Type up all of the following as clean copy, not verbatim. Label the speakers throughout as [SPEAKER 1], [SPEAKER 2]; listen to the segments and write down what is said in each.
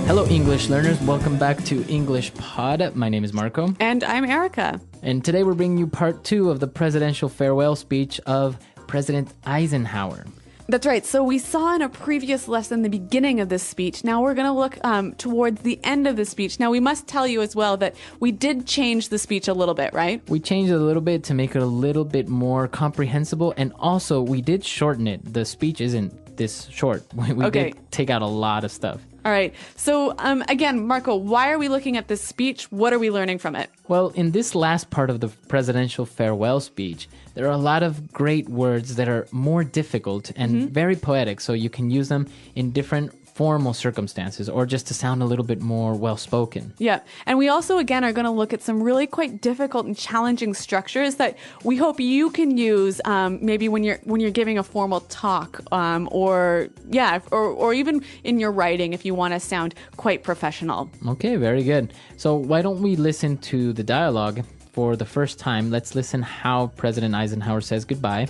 [SPEAKER 1] Hello, English learners. Welcome back to English Pod. My name is Marco.
[SPEAKER 2] And I'm Erica.
[SPEAKER 1] And today we're bringing you part 2 of the presidential farewell speech of President Eisenhower.
[SPEAKER 2] That's right. So we saw in a previous lesson the beginning of this speech. Now we're going to look towards the end of the speech. Now we must tell you as well that we did change the speech a little bit, right?
[SPEAKER 1] We changed it a little bit to make it a little bit more comprehensible. And also, we did shorten it. The speech isn't this short. We did take out a lot of stuff.
[SPEAKER 2] All right. So again, Marco, why are we looking at this speech? What are we learning from it?
[SPEAKER 1] Well, in this last part of the presidential farewell speech, there are a lot of great words that are more difficult and very poetic, so you can use them in different formal circumstances or just to sound a little bit more well-spoken.
[SPEAKER 2] Yeah. And we also, again, are going to look at some really quite difficult and challenging structures that we hope you can use maybe when you're giving a formal talk or even in your writing if you want to sound quite professional.
[SPEAKER 1] Okay, very good. So why don't we listen to the dialogue for the first time? Let's listen how President Eisenhower says goodbye,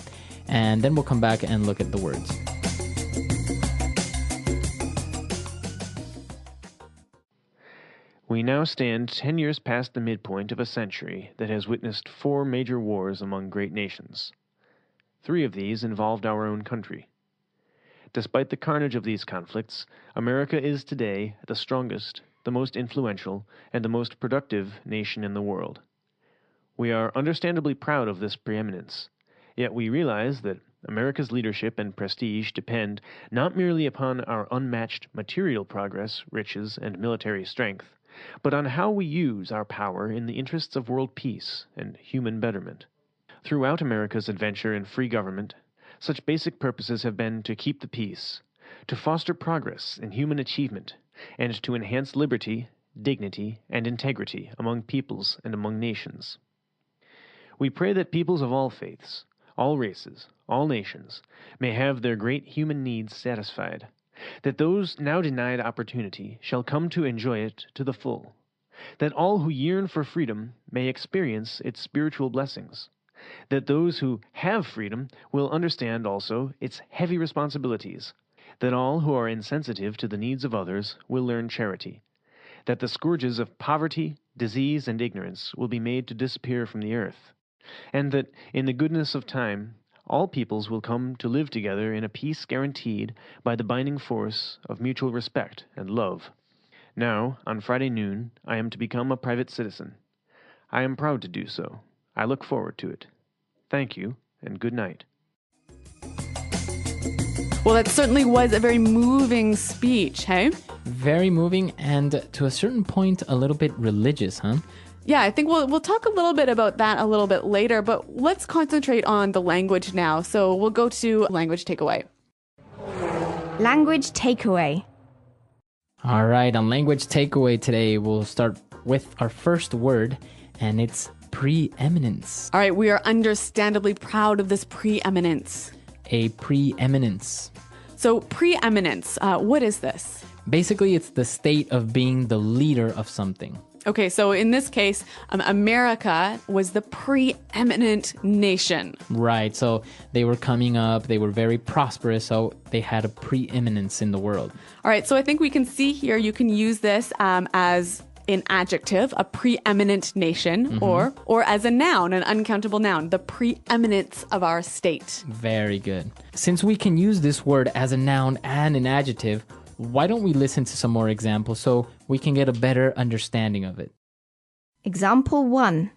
[SPEAKER 1] and then we'll come back and look at the words.
[SPEAKER 3] We now stand 10 years past the midpoint of a century that has witnessed 4 major wars among great nations. 3 of these involved our own country. Despite the carnage of these conflicts, America is today the strongest, the most influential, and the most productive nation in the world. We are understandably proud of this preeminence, yet we realize that America's leadership and prestige depend not merely upon our unmatched material progress, riches, and military strength, but on how we use our power in the interests of world peace and human betterment. Throughout America's adventure in free government, such basic purposes have been to keep the peace, to foster progress in human achievement, and to enhance liberty, dignity, and integrity among peoples and among nations. We pray that peoples of all faiths, all races, all nations, may have their great human needs satisfied, that those now denied opportunity shall come to enjoy it to the full, that all who yearn for freedom may experience its spiritual blessings, that those who have freedom will understand also its heavy responsibilities, that all who are insensitive to the needs of others will learn charity, that the scourges of poverty, disease, and ignorance will be made to disappear from the earth, and that, in the goodness of time, all peoples will come to live together in a peace guaranteed by the binding force of mutual respect and love. Now, on Friday noon, I am to become a private citizen. I am proud to do so. I look forward to it. Thank you, and good night.
[SPEAKER 2] Well, that certainly was a very moving speech, hey?
[SPEAKER 1] Very moving and, to a certain point, a little bit religious, huh?
[SPEAKER 2] Yeah, I think we'll talk a little bit about that a little bit later, but let's concentrate on the language now. So we'll go to language takeaway.
[SPEAKER 4] Language takeaway.
[SPEAKER 1] All right, on language takeaway today, we'll start with our first word, and it's preeminence.
[SPEAKER 2] All right, we are understandably proud of this preeminence.
[SPEAKER 1] A preeminence.
[SPEAKER 2] So preeminence, what is this?
[SPEAKER 1] Basically, it's the state of being the leader of something.
[SPEAKER 2] Okay, so in this case, America was the preeminent nation.
[SPEAKER 1] Right, so they were coming up, they were very prosperous, so they had a preeminence in the world.
[SPEAKER 2] All right, so I think we can see here you can use this as an adjective, a preeminent nation, or as a noun, an uncountable noun, the preeminence of our state.
[SPEAKER 1] Very good. Since we can use this word as a noun and an adjective, why don't we listen to some more examples so we can get a better understanding of it?
[SPEAKER 4] Example 1.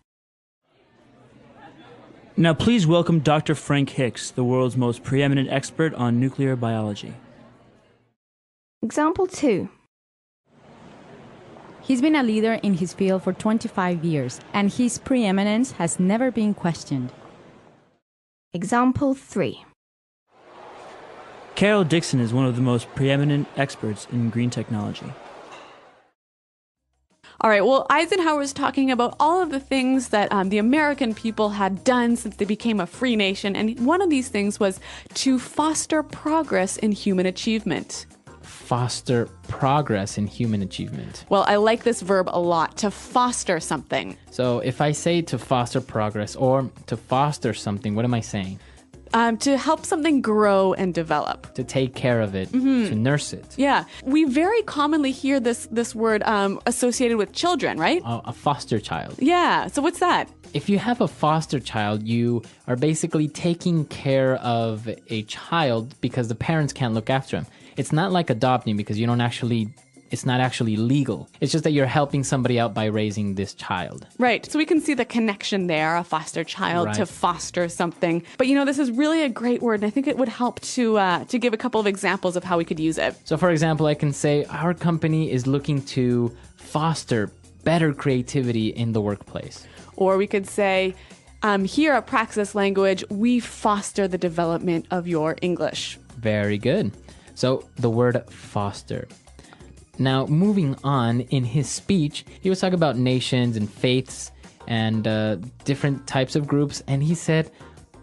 [SPEAKER 5] Now please welcome Dr. Frank Hicks, the world's most preeminent expert on nuclear biology.
[SPEAKER 4] Example 2.
[SPEAKER 6] He's been a leader in his field for 25 years, and his preeminence has never been questioned.
[SPEAKER 4] Example 3.
[SPEAKER 5] Carol Dixon is one of the most preeminent experts in green technology.
[SPEAKER 2] All right, well, Eisenhower was talking about all of the things that the American people had done since they became a free nation, and one of these things was to foster progress in human achievement.
[SPEAKER 1] Foster progress in human achievement.
[SPEAKER 2] Well, I like this verb a lot, to foster something.
[SPEAKER 1] So if I say to foster progress or to foster something, what am I saying?
[SPEAKER 2] To help something grow and develop.
[SPEAKER 1] To take care of it, to nurse it.
[SPEAKER 2] Yeah. We very commonly hear this word associated with children, right?
[SPEAKER 1] A foster child.
[SPEAKER 2] Yeah. So what's that?
[SPEAKER 1] If you have a foster child, you are basically taking care of a child because the parents can't look after him. It's not like adopting because it's not actually legal. It's just that you're helping somebody out by raising this child.
[SPEAKER 2] Right. So we can see the connection there, a foster child to foster something. But this is really a great word, and I think it would help to give a couple of examples of how we could use it.
[SPEAKER 1] So for example, I can say our company is looking to foster better creativity in the workplace.
[SPEAKER 2] Or we could say, here at Praxis Language, we foster the development of your English.
[SPEAKER 1] Very good. So the word foster. Now, moving on, in his speech, he was talking about nations and faiths and different types of groups, and he said,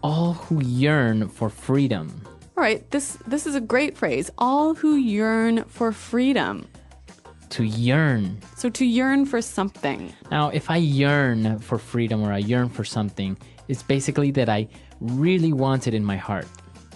[SPEAKER 1] all who yearn for freedom.
[SPEAKER 2] All right, this is a great phrase. All who yearn for freedom.
[SPEAKER 1] To yearn.
[SPEAKER 2] So to yearn for something.
[SPEAKER 1] Now, if I yearn for freedom or I yearn for something, it's basically that I really want it in my heart.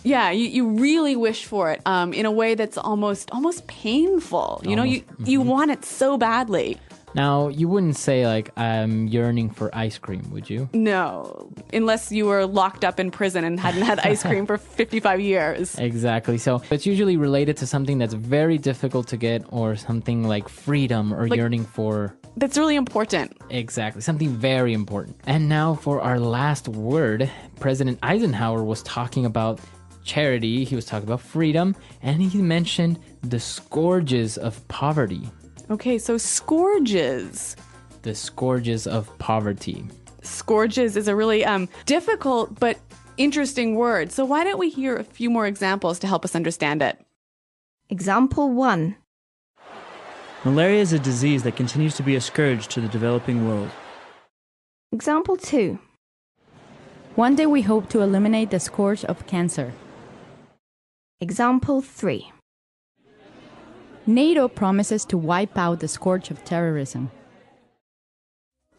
[SPEAKER 2] Yeah, you really wish for it in a way that's almost painful. You want it so badly.
[SPEAKER 1] Now, you wouldn't say like, I'm yearning for ice cream, would you?
[SPEAKER 2] No, unless you were locked up in prison and hadn't had ice cream for 55 years.
[SPEAKER 1] Exactly. So it's usually related to something that's very difficult to get or something like freedom or yearning for...
[SPEAKER 2] That's really important.
[SPEAKER 1] Exactly. Something very important. And now for our last word, President Eisenhower was talking about charity, he was talking about freedom, and he mentioned the scourges of poverty.
[SPEAKER 2] Okay, so scourges.
[SPEAKER 1] The scourges of poverty.
[SPEAKER 2] Scourges is a really difficult but interesting word. So why don't we hear a few more examples to help us understand it?
[SPEAKER 4] Example 1.
[SPEAKER 5] Malaria is a disease that continues to be a scourge to the developing world.
[SPEAKER 4] Example 2.
[SPEAKER 6] One day we hope to eliminate the scourge of cancer.
[SPEAKER 4] Example 3.
[SPEAKER 6] NATO promises to wipe out the scourge of terrorism.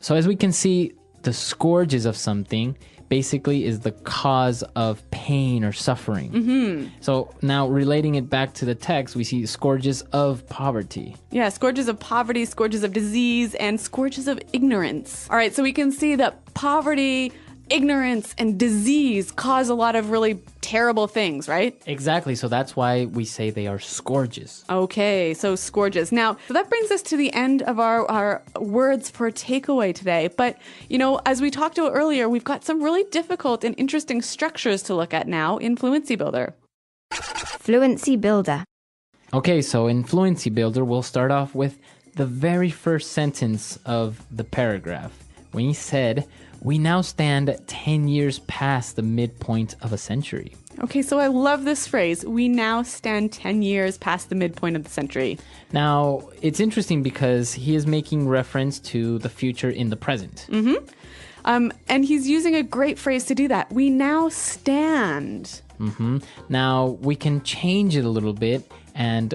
[SPEAKER 1] So as we can see, the scourges of something basically is the cause of pain or suffering. Mm-hmm. So now relating it back to the text, we see scourges of poverty.
[SPEAKER 2] Yeah, scourges of poverty, scourges of disease, and scourges of ignorance. All right, so we can see that poverty, ignorance, and disease cause a lot of really terrible things, right?
[SPEAKER 1] Exactly. So that's why we say they are scourges.
[SPEAKER 2] Okay, so scourges. Now, so that brings us to the end of our words for takeaway today. But, as we talked about earlier, we've got some really difficult and interesting structures to look at now in Fluency Builder.
[SPEAKER 4] Fluency Builder.
[SPEAKER 1] Okay, so in Fluency Builder, we'll start off with the very first sentence of the paragraph. When he said, we now stand 10 years past the midpoint of a century.
[SPEAKER 2] Okay, so I love this phrase. We now stand 10 years past the midpoint of the century.
[SPEAKER 1] Now, it's interesting because he is making reference to the future in the present.
[SPEAKER 2] Mm-hmm. And he's using a great phrase to do that. We now stand.
[SPEAKER 1] Mm-hmm. Now, we can change it a little bit and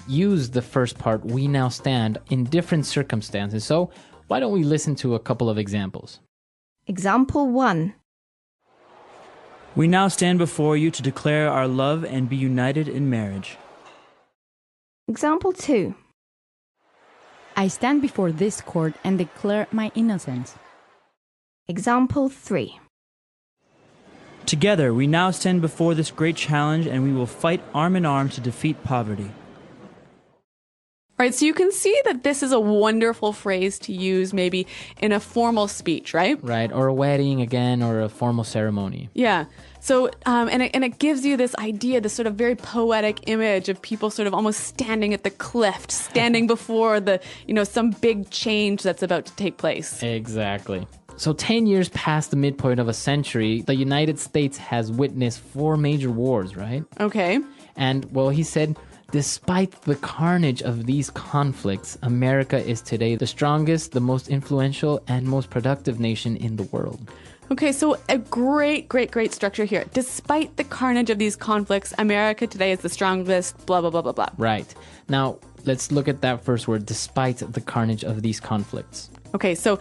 [SPEAKER 1] use the first part, we now stand, in different circumstances. So why don't we listen to a couple of examples?
[SPEAKER 4] Example 1.
[SPEAKER 5] We now stand before you to declare our love and be united in marriage.
[SPEAKER 4] Example 2.
[SPEAKER 6] I stand before this court and declare my innocence.
[SPEAKER 4] Example 3.
[SPEAKER 5] Together, we now stand before this great challenge and we will fight arm in arm to defeat poverty.
[SPEAKER 2] All right, so you can see that this is a wonderful phrase to use maybe in a formal speech, right?
[SPEAKER 1] Right, or a wedding again, or a formal ceremony.
[SPEAKER 2] Yeah. So, and it gives you this idea, this sort of very poetic image of people sort of almost standing at the cliff, standing before some big change that's about to take place.
[SPEAKER 1] Exactly. So 10 years past the midpoint of a century, the United States has witnessed 4 major wars, right?
[SPEAKER 2] Okay.
[SPEAKER 1] And, well, he said, despite the carnage of these conflicts, America is today the strongest, the most influential, and most productive nation in the world.
[SPEAKER 2] Okay, so a great structure here. Despite the carnage of these conflicts, America today is the strongest, blah, blah, blah, blah, blah.
[SPEAKER 1] Right. Now, let's look at that first word, despite the carnage of these conflicts.
[SPEAKER 2] Okay, so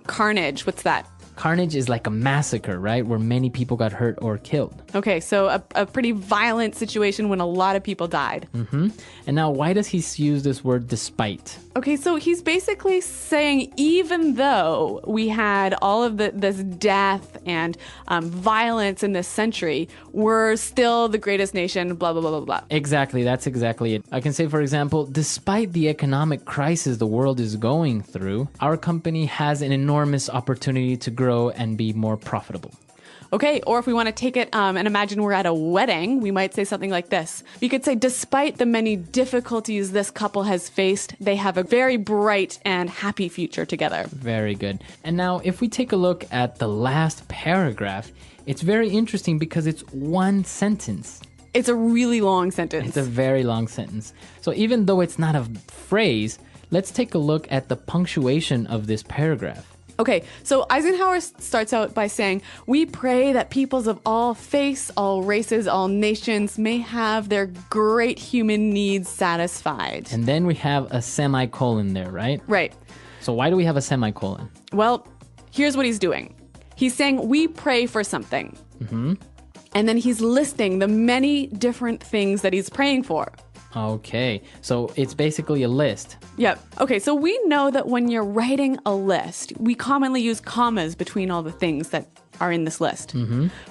[SPEAKER 2] carnage, what's that?
[SPEAKER 1] Carnage is like a massacre, right? Where many people got hurt or killed.
[SPEAKER 2] Okay, so a pretty violent situation when a lot of people died.
[SPEAKER 1] And now, why does he use this word despite?
[SPEAKER 2] Okay, so he's basically saying even though we had all of this death and violence in this century, we're still the greatest nation, blah, blah, blah, blah, blah.
[SPEAKER 1] Exactly, that's exactly it. I can say, for example, despite the economic crisis the world is going through, our company has an enormous opportunity to grow and be more profitable.
[SPEAKER 2] Okay, or if we want to take it and imagine we're at a wedding, we might say something like this. We could say, despite the many difficulties this couple has faced, they have a very bright and happy future together.
[SPEAKER 1] Very good. And now, if we take a look at the last paragraph, it's very interesting because it's one sentence.
[SPEAKER 2] It's a really long sentence.
[SPEAKER 1] It's a very long sentence. So even though it's not a phrase, let's take a look at the punctuation of this paragraph.
[SPEAKER 2] Okay, so Eisenhower starts out by saying, we pray that peoples of all faiths, all races, all nations may have their great human needs satisfied.
[SPEAKER 1] And then we have a semicolon there, right?
[SPEAKER 2] Right.
[SPEAKER 1] So why do we have a semicolon?
[SPEAKER 2] Well, here's what he's doing. He's saying, we pray for something. And then he's listing the many different things that he's praying for.
[SPEAKER 1] Okay, so it's basically a list.
[SPEAKER 2] Yep. Okay, so we know that when you're writing a list, we commonly use commas between all the things that are in this list.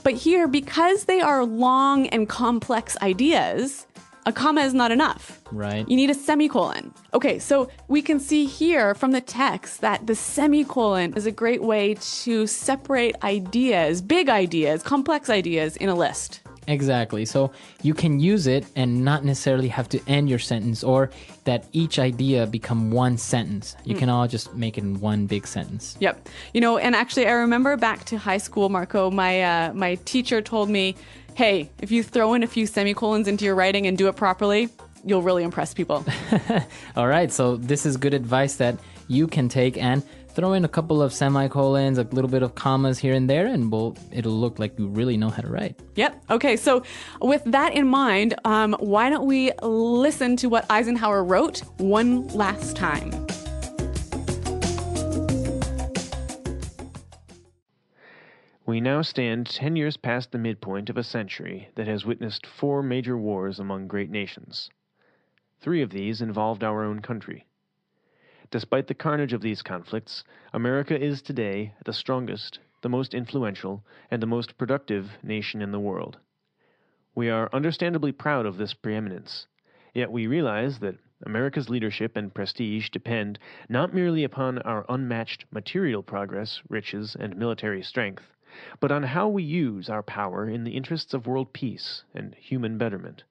[SPEAKER 2] But here, because they are long and complex ideas, a comma is not enough.
[SPEAKER 1] Right.
[SPEAKER 2] You need a semicolon. Okay, so we can see here from the text that the semicolon is a great way to separate ideas, big ideas, complex ideas in a list.
[SPEAKER 1] Exactly. So you can use it and not necessarily have to end your sentence or that each idea become one sentence. You can all just make it in one big sentence.
[SPEAKER 2] Yep. You know, and actually I remember back to high school, Marco, my teacher told me, hey, if you throw in a few semicolons into your writing and do it properly, you'll really impress people.
[SPEAKER 1] All right. So this is good advice that you can take and throw in a couple of semicolons, a little bit of commas here and there, and it'll look like you really know how to write.
[SPEAKER 2] Yep. Okay. So with that in mind, why don't we listen to what Eisenhower wrote one last time?
[SPEAKER 3] We now stand 10 years past the midpoint of a century that has witnessed 4 major wars among great nations. 3 of these involved our own country. Despite the carnage of these conflicts, America is today the strongest, the most influential, and the most productive nation in the world. We are understandably proud of this preeminence, yet we realize that America's leadership and prestige depend not merely upon our unmatched material progress, riches, and military strength, but on how we use our power in the interests of world peace and human betterment.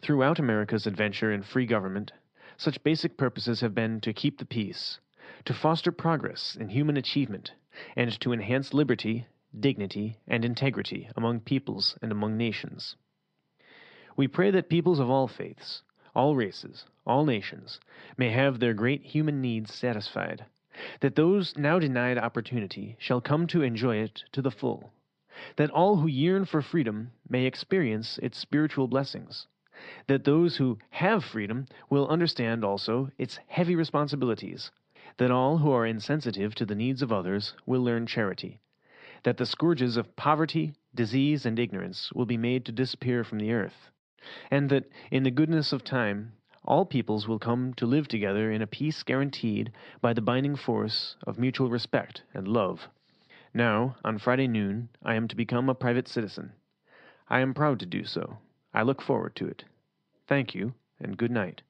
[SPEAKER 3] Throughout America's adventure in free government, such basic purposes have been to keep the peace, to foster progress in human achievement, and to enhance liberty, dignity, and integrity among peoples and among nations. We pray that peoples of all faiths, all races, all nations, may have their great human needs satisfied, that those now denied opportunity shall come to enjoy it to the full, that all who yearn for freedom may experience its spiritual blessings, that those who have freedom will understand also its heavy responsibilities, that all who are insensitive to the needs of others will learn charity, that the scourges of poverty, disease, and ignorance will be made to disappear from the earth, and that, in the goodness of time, all peoples will come to live together in a peace guaranteed by the binding force of mutual respect and love. Now, on Friday noon, I am to become a private citizen. I am proud to do so. I look forward to it. Thank you, and good night.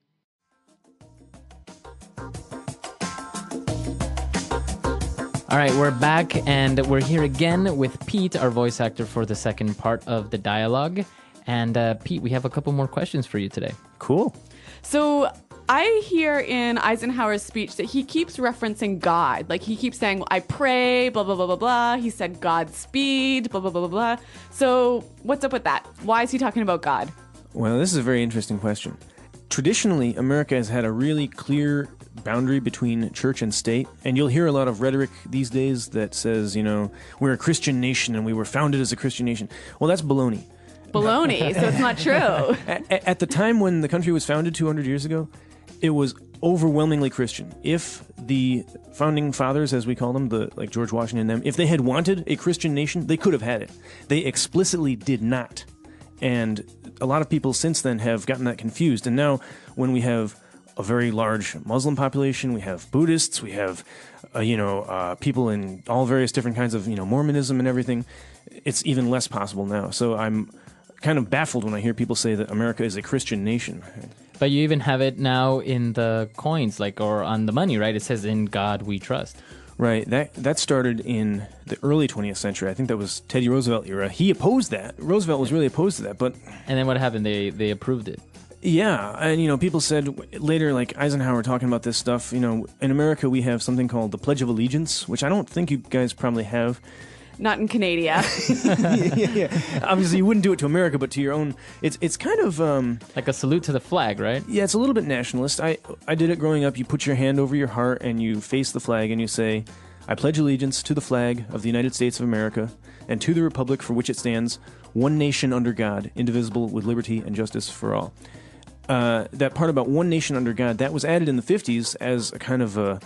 [SPEAKER 1] All right, we're back, and we're here again with Pete, our voice actor for the second part of the dialogue. And Pete, we have a couple more questions for you today.
[SPEAKER 5] Cool.
[SPEAKER 2] So I hear in Eisenhower's speech that he keeps referencing God. Like he keeps saying, I pray, blah, blah, blah, blah, blah. He said Godspeed, blah, blah, blah, blah, blah. So what's up with that? Why is he talking about God?
[SPEAKER 7] Well, this is a very interesting question. Traditionally, America has had a really clear boundary between church and state, and you'll hear a lot of rhetoric these days that says, we're a Christian nation and we were founded as a Christian nation. Well, that's baloney.
[SPEAKER 2] Baloney, so it's not true.
[SPEAKER 7] At the time when the country was founded 200 years ago, it was overwhelmingly Christian. If the founding fathers, as we call them, like George Washington and them, if they had wanted a Christian nation, they could have had it. They explicitly did not. And a lot of people since then have gotten that confused. And now when we have a very large Muslim population, we have Buddhists, we have people in all various different kinds of Mormonism and everything, it's even less possible now. So I'm kind of baffled when I hear people say that America is a Christian nation.
[SPEAKER 1] But you even have it now in the coins, or on the money, right? It says, "In God we trust."
[SPEAKER 7] Right. That started in the early 20th century. I think that was Teddy Roosevelt era. He opposed that. Roosevelt was really opposed to that. But
[SPEAKER 1] and then what happened? They approved it.
[SPEAKER 7] Yeah, and people said later, like Eisenhower talking about this stuff. In America we have something called the Pledge of Allegiance, which I don't think you guys probably have.
[SPEAKER 2] Not in Canada.
[SPEAKER 7] yeah. Obviously, you wouldn't do it to America, but to your own. It's kind of
[SPEAKER 1] like a salute to the flag, right?
[SPEAKER 7] Yeah, it's a little bit nationalist. I did it growing up. You put your hand over your heart and you face the flag and you say, "I pledge allegiance to the flag of the United States of America and to the republic for which it stands, one nation under God, indivisible, with liberty and justice for all." That part about one nation under God, that was added in the 50s as a kind of a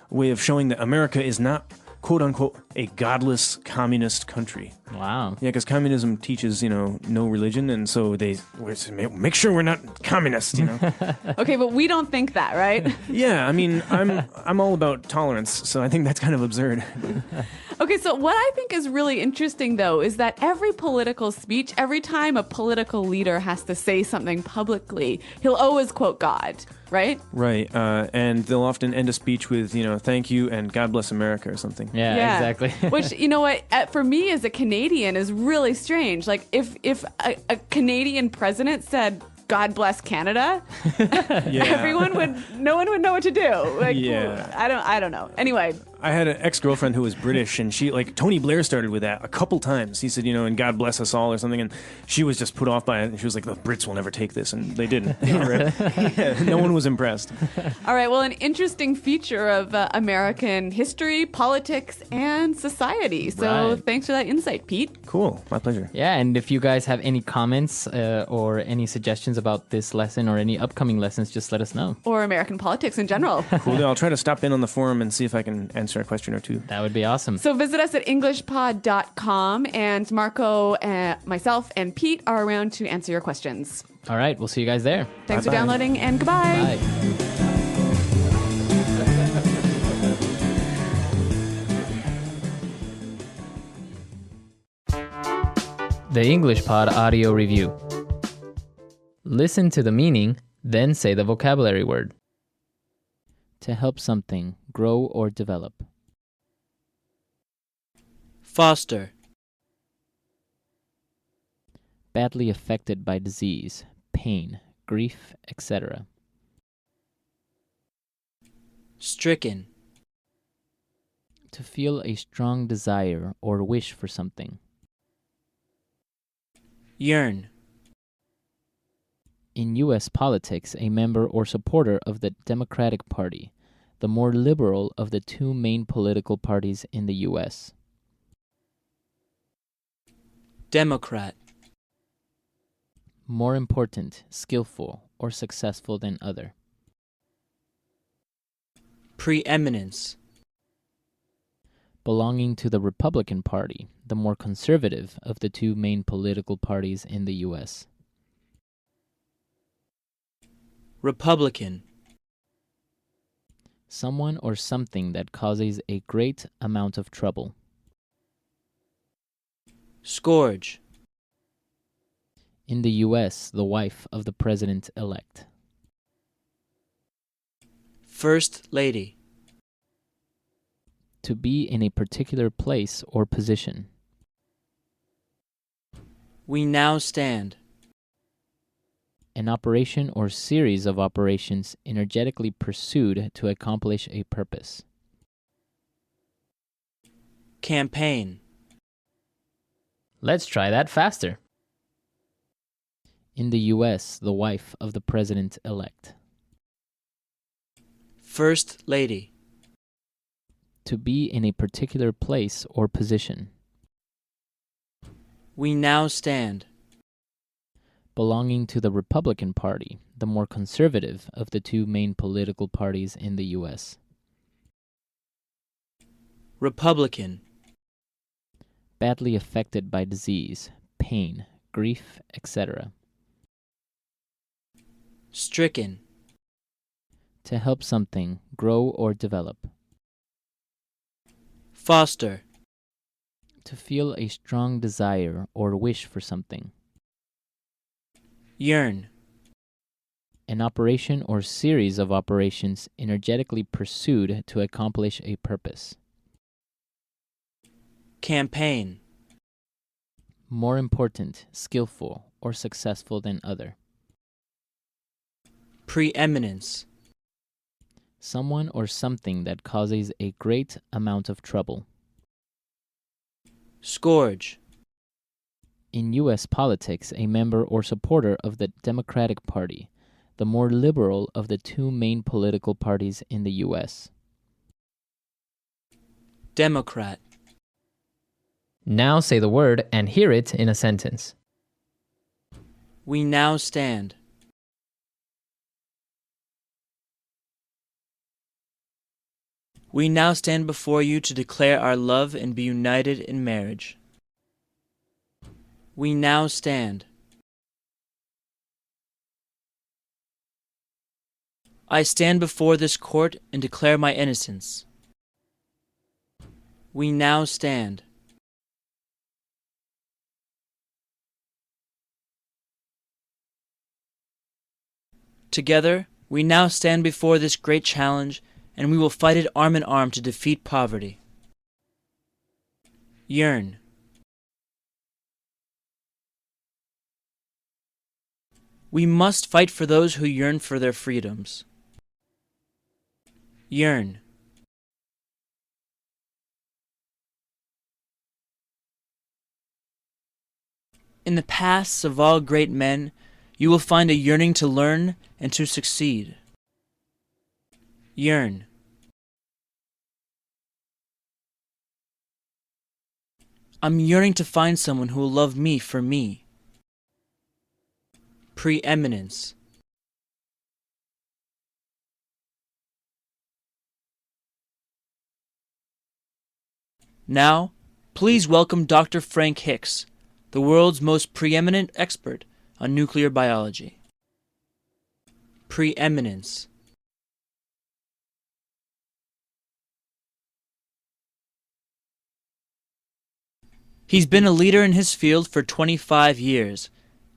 [SPEAKER 7] way of showing that America is not, quote-unquote, a godless communist country.
[SPEAKER 1] Wow.
[SPEAKER 7] Yeah, because communism teaches, no religion, and so they make sure we're not communists,
[SPEAKER 2] Okay, but we don't think that, right?
[SPEAKER 7] Yeah, I mean, I'm all about tolerance, so I think that's kind of absurd.
[SPEAKER 2] Okay, so what I think is really interesting, though, is that every political speech, every time a political leader has to say something publicly, he'll always quote God, right?
[SPEAKER 7] Right, and they'll often end a speech with, "Thank you" and "God bless America" or something.
[SPEAKER 1] Yeah. Exactly.
[SPEAKER 2] Which, you know what, for me as a Canadian is really strange. Like, if a Canadian president said, "God bless Canada," no one would know what to do. Like,
[SPEAKER 7] yeah.
[SPEAKER 2] I don't know. Anyway.
[SPEAKER 7] I had an ex-girlfriend who was British, and she, Tony Blair started with that a couple times. He said, "And God bless us all" or something, and she was just put off by it, and she was like, "The Brits will never take this," and they didn't. Yeah, no one was impressed.
[SPEAKER 2] All right, well, an interesting feature of American history, politics, and society. So Thanks for that insight, Pete.
[SPEAKER 7] Cool, my pleasure.
[SPEAKER 1] Yeah, and if you guys have any comments or any suggestions about this lesson or any upcoming lessons, just let us know.
[SPEAKER 2] Or American politics in general.
[SPEAKER 7] Cool, I'll try to stop in on the forum and see if I can answer a question or two.
[SPEAKER 1] That would be awesome.
[SPEAKER 2] So visit us at EnglishPod.com, and Marco, myself, and Pete are around to answer your questions.
[SPEAKER 1] All right, we'll see you guys there.
[SPEAKER 2] Thanks for downloading, and goodbye.
[SPEAKER 1] Bye. The English Pod Audio Review. Listen to the meaning, then say the vocabulary word. To help something grow or develop.
[SPEAKER 5] Foster.
[SPEAKER 1] Badly affected by disease, pain, grief, etc.
[SPEAKER 5] Stricken.
[SPEAKER 1] To feel a strong desire or wish for something.
[SPEAKER 5] Yearn.
[SPEAKER 1] In U.S. politics, a member or supporter of the Democratic Party, the more liberal of the two main political parties in the U.S.
[SPEAKER 5] Democrat.
[SPEAKER 1] More important, skillful, or successful than other.
[SPEAKER 5] Preeminence.
[SPEAKER 1] Belonging to the Republican Party, the more conservative of the two main political parties in the U.S.
[SPEAKER 5] Republican.
[SPEAKER 1] Someone or something that causes a great amount of trouble.
[SPEAKER 5] Scourge.
[SPEAKER 1] In the U.S., the wife of the president-elect.
[SPEAKER 5] First Lady.
[SPEAKER 1] To be in a particular place or position.
[SPEAKER 5] We now stand.
[SPEAKER 1] An operation or series of operations energetically pursued to accomplish a purpose.
[SPEAKER 5] Campaign.
[SPEAKER 1] Let's try that faster. In the U.S., the wife of the president-elect.
[SPEAKER 5] First Lady.
[SPEAKER 1] To be in a particular place or position.
[SPEAKER 5] We now stand.
[SPEAKER 1] Belonging to the Republican Party, the more conservative of the two main political parties in the U.S.?
[SPEAKER 5] Republican.
[SPEAKER 1] Badly affected by disease, pain, grief, etc.
[SPEAKER 5] Stricken.
[SPEAKER 1] To help something grow or develop.
[SPEAKER 5] Foster.
[SPEAKER 1] To feel a strong desire or wish for something.
[SPEAKER 5] Yearn.
[SPEAKER 1] An operation or series of operations energetically pursued to accomplish a purpose.
[SPEAKER 5] Campaign.
[SPEAKER 1] More important, skillful, or successful than other.
[SPEAKER 5] Preeminence.
[SPEAKER 1] Someone or something that causes a great amount of trouble.
[SPEAKER 5] Scourge.
[SPEAKER 1] In U.S. politics, a member or supporter of the Democratic Party, the more liberal of the two main political parties in the U.S.
[SPEAKER 5] Democrat.
[SPEAKER 1] Now say the word and hear it in a sentence.
[SPEAKER 5] We now stand. We now stand before you to declare our love and be united in marriage. We now stand. I stand before this court and declare my innocence. We now stand. Together, we now stand before this great challenge, and we will fight it arm in arm to defeat poverty. Yearn. We must fight for those who yearn for their freedoms. Yearn. In the pasts of all great men, you will find a yearning to learn and to succeed. Yearn. I'm yearning to find someone who will love me for me. Preeminence. Now, please welcome Dr. Frank Hicks, the world's most preeminent expert on nuclear biology. Preeminence. He's been a leader in his field for 25 years,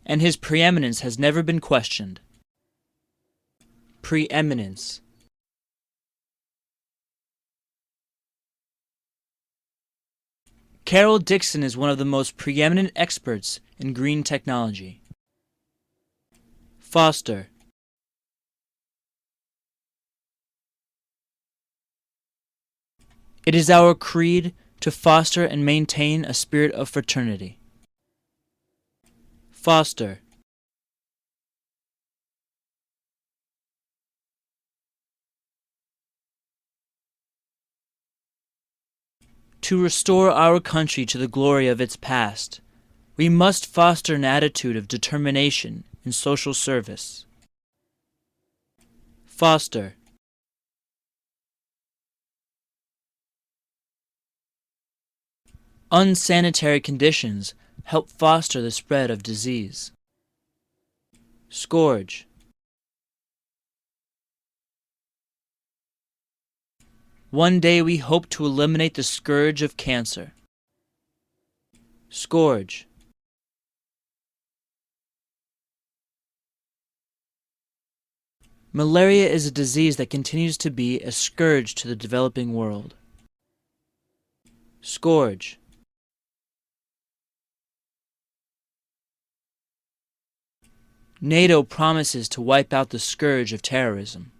[SPEAKER 5] and his preeminence has never been questioned. Preeminence. Carol Dixon is one of the most preeminent experts in green technology. Foster. It is our creed to foster and maintain a spirit of fraternity. Foster. To restore our country to the glory of its past, we must foster an attitude of determination in social service. Foster. Unsanitary conditions help foster the spread of disease. Scourge. One day we hope to eliminate the scourge of cancer. Scourge. Malaria is a disease that continues to be a scourge to the developing world. Scourge. NATO promises to wipe out the scourge of terrorism.